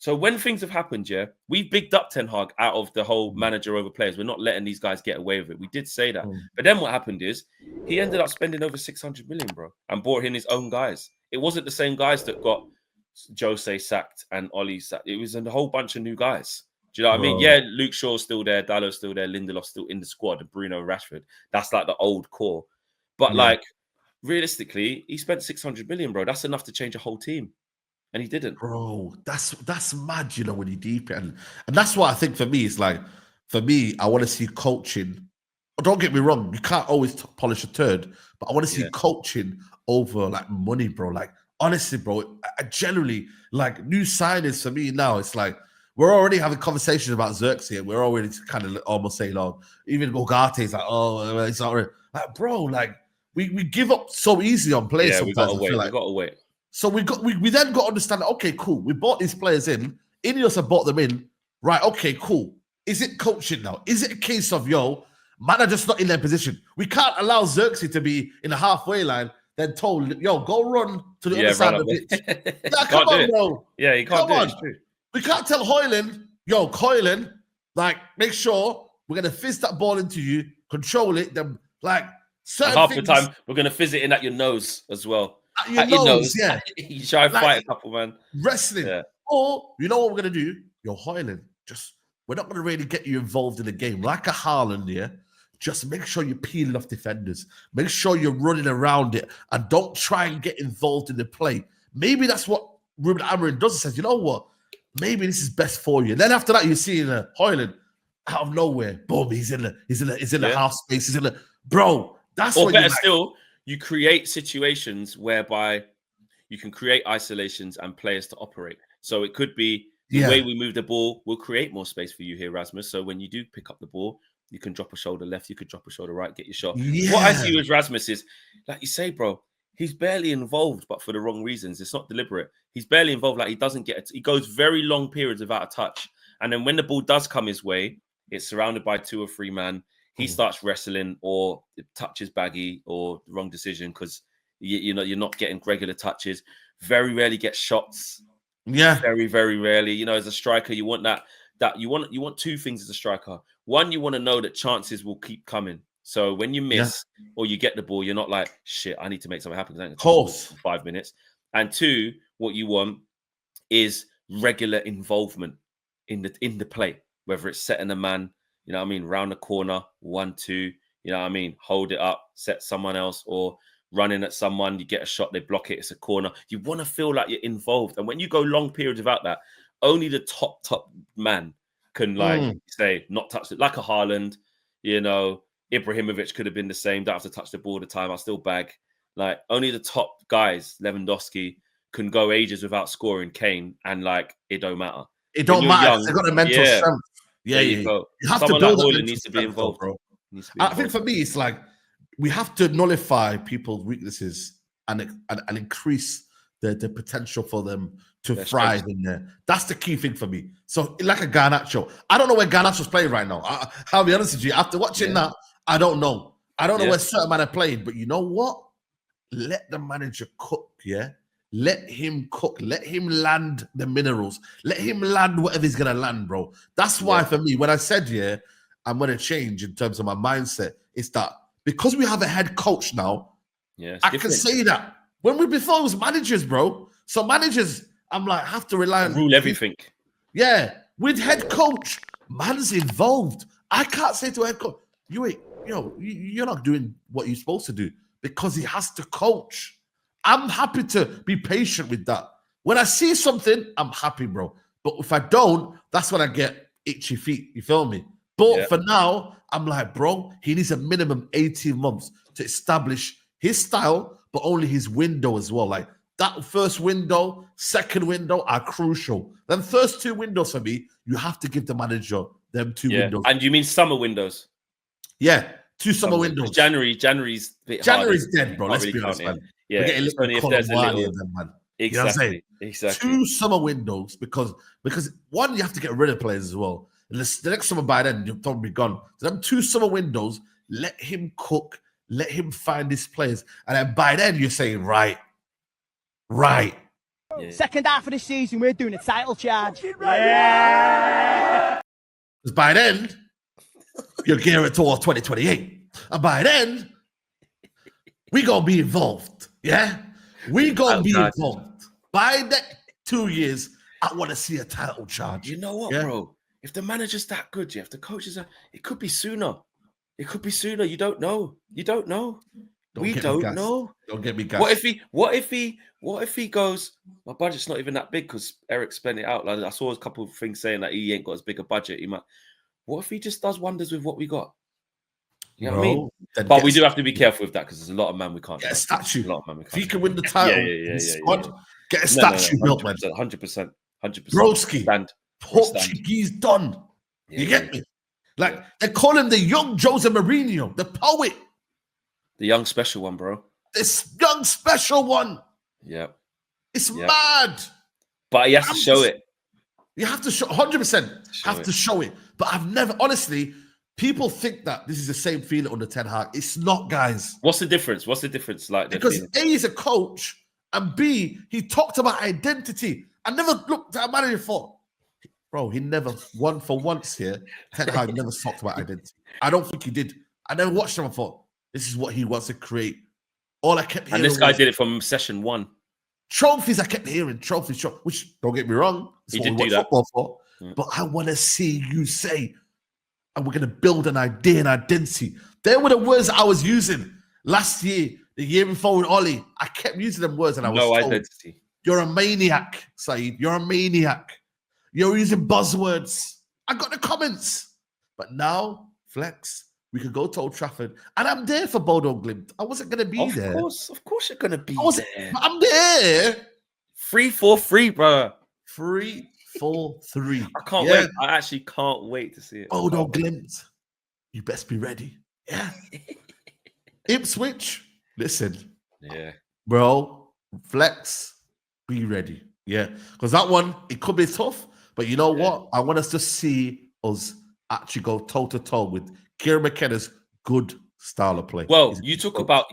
So when things have happened, yeah, we've bigged up Ten Hag out of the whole manager over players. We're not letting these guys get away with it. We did say that. But then what happened is he ended up spending over 600 million, bro, and brought in his own guys. It wasn't the same guys that got Jose sacked and Oli sacked. It was a whole bunch of new guys. Do you know what I mean? Yeah, Luke Shaw's still there, Dallow's still there, Lindelof's still in the squad, and Bruno Rashford. That's like the old core. But like, realistically, he spent 600 million, bro. That's enough to change a whole team. And he didn't. Bro, that's mad, you know, when you deep it. And that's what I think for me, it's like, for me, I want to see coaching. Don't get me wrong, you can't always polish a turd, but I want to see coaching over like money, bro. Like, honestly, bro, I generally, like, new signings for me now, it's like, we're already having conversations about Xerxes, and we're already kind of almost saying, oh, even Bogarte is like, oh, it's not really. Like, bro, like, we give up so easy on players sometimes. We got to wait. So we then got to understand, okay, cool. We bought these players in. Ineos have bought them in. Right, okay, cool. Is it coaching now? Is it a case of, man are just not in their position? We can't allow Xerxes to be in the halfway line, then told, go run to the other side of the pitch. Nah, come on, bro. Yeah, you can't do it. It's true. We can't tell Hoyland, like, make sure we're going to fizz that ball into you, control it, then, like, half the time, we're going to fizz it in at your nose as well. At your nose, yeah. You try and fight a couple, man. Wrestling. Yeah. Or, you know what we're going to do? Hoyland, we're not going to really get you involved in the game. Like a Haaland, yeah? Just make sure you're peeling off defenders. Make sure you're running around it. And don't try and get involved in the play. Maybe that's what Ruben Amorim does. He says, you know what? Maybe this is best for you. And then after that, you see Hoyland out of nowhere. Boom, he's in the half space. He's in the... Bro, that's or what better still, you create situations whereby you can create isolations and players to operate. So it could be the way we move the ball will create more space for you here, Rasmus. So when you do pick up the ball, you can drop a shoulder left, you could drop a shoulder right, get your shot. Yeah. What I see with Rasmus is, like you say, bro, he's barely involved, but for the wrong reasons. It's not deliberate. He's barely involved. Like, he doesn't get it. He goes very long periods without a touch. And then when the ball does come his way, it's surrounded by 2 or 3 man. He starts wrestling, or it touches baggy, or the wrong decision because you're not getting regular touches. Very rarely get shots. Yeah, very, very rarely. As a striker, you want that you want 2 things as a striker. One, you want to know that chances will keep coming. So when you miss or you get the ball, you're not like, shit, I need to make something happen. Of course, 5 minutes. And 2, what you want is regular involvement in the play, whether it's setting a man. You know what I mean? Round the corner, 1, 2, you know what I mean? Hold it up, set someone else, or running at someone, you get a shot, they block it, it's a corner. You want to feel like you're involved. And when you go long periods without that, only the top man can say, not touch it. Like a Haaland, Ibrahimovic could have been the same. Don't have to touch the ball all the time. I'll still bag. Like, only the top guys, Lewandowski, can go ages without scoring Kane, and like, it don't matter. It don't matter. They've got the mental strength. Yeah, you go. You have Someone to build like Hoyland needs to be involved, bro. I think for me, it's like we have to nullify people's weaknesses and increase the potential for them to thrive in there. That's the key thing for me. So, like a Garnacho, I don't know where Garnacho's playing right now. I'll be honest with you. After watching that, I don't know. I don't know where certain man are playing. But you know what? Let the manager cook. Yeah. Let him cook. Let him land the minerals. Let him land whatever he's going to land, bro. That's why, for me, when I said, I'm going to change in terms of my mindset, it's that because we have a head coach now, I can say that. Before it was managers, bro. So managers, I'm like, have to rely on... Rule everything. Yeah. With head coach, man's involved. I can't say to a head coach, you're not doing what you're supposed to do, because he has to coach. I'm happy to be patient with that. When I see something, I'm happy, bro. But if I don't, that's when I get itchy feet. You feel me? But for now, I'm like, bro, he needs a minimum 18 months to establish his style, but only his window as well. Like, that first window, second window are crucial. Then first 2 windows for me, you have to give the manager them 2 windows. And you mean summer windows? Yeah, 2 summer windows. January's dead, bro. Let's be honest, man. Yeah, it's only if there's a little... man. Exactly. You know what I'm saying? Exactly. 2 summer windows, because one, you have to get rid of players as well. And the next summer, by then, you'll probably be gone. So them 2 summer windows, let him cook, let him find his players. And then by then, you're saying, right. Yeah. Second half of the season, we're doing a title charge. Yeah. Because by then, you're gearing towards 2028. And by then, we going to be involved. Yeah? We going to be involved. By the 2 years, I want to see a title charge. You know what, bro? If the manager's that good, if the coaches are, it could be sooner. It could be sooner. You don't know. You don't know. We don't know. Don't get me gassed. What if he goes, my budget's not even that big because Eric spent it out. Like I saw a couple of things saying that he ain't got as big a budget. He might. What if he just does wonders with what we got? You know what I mean? But we do have to be careful with that because there's a lot of man we can't get a statue. A lot of man we can't. If he can win the title, squad, get a statue built, man. 100%. Broski, Portuguese done. You get me? Like they call him the young Jose Mourinho, the poet. The young special one, bro. This young special one. Yeah. It's mad. But he has to show it. You have to show 100%. Have to show it. But I've never, honestly, people think that this is the same feeling under Ten Hag. It's not, guys. What's the difference? What's the difference? Like because A, he's a coach, and B, he talked about identity. I never looked at a manager and thought, bro, he never won for once here. Ten Hag never talked about identity. I don't think he did. I never watched him and thought, this is what he wants to create. All I kept hearing. And this guy did it from session 1. Trophies, I kept hearing trophies, which don't get me wrong. He did do that. Football for. Yeah. But I want to see you say, and we're going to build an idea and identity. They were the words I was using last year, the year before with Ollie. I kept using them words and I was told, identity. You're a maniac, Saeed. You're a maniac. You're using buzzwords. I got the comments. But now, Flex, we could go to Old Trafford, and I'm there for Bodo Glimt. I wasn't going to be there. Of course you're going to be there. I'm there. 3-4-3, bro. 3-4-3. I can't wait. I actually can't wait to see it. Bodo Glimt, you best be ready. Yeah. Ipswich, listen. Yeah. Bro, Flex, be ready. Yeah. Because that one, it could be tough, but you know what? I want us to see us actually go toe-to-toe with Kieran McKenna's good style of play. Well, you talk about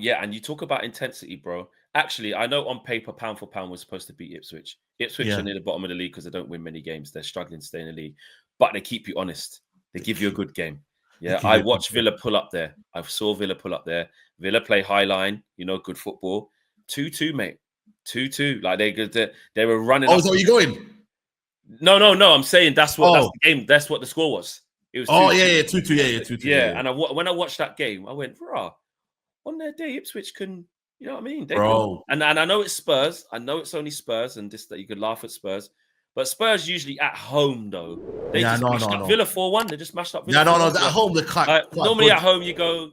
intensity, bro. Actually, I know on paper, pound for pound, we're supposed to beat Ipswich. Ipswich are near the bottom of the league because they don't win many games. They're struggling to stay in the league, but they keep you honest. They give you a good game. Yeah, I watched Villa pull up there. I saw Villa pull up there. Villa play high line, good football. 2-2, mate. 2-2. Like they were running. Oh, is that where you going? No. I'm saying that's the game. That's what the score was. It was 2-2. 2-2. Yeah, and when I watched that game, I went, "Rah, on their day, Ipswich can, you know what I mean?" And I know it's Spurs. I know it's only Spurs, and that you could laugh at Spurs, but Spurs usually at home though. They just mashed up Villa 4-1. They just mashed up Villa. At home they can't. Normally at home you go,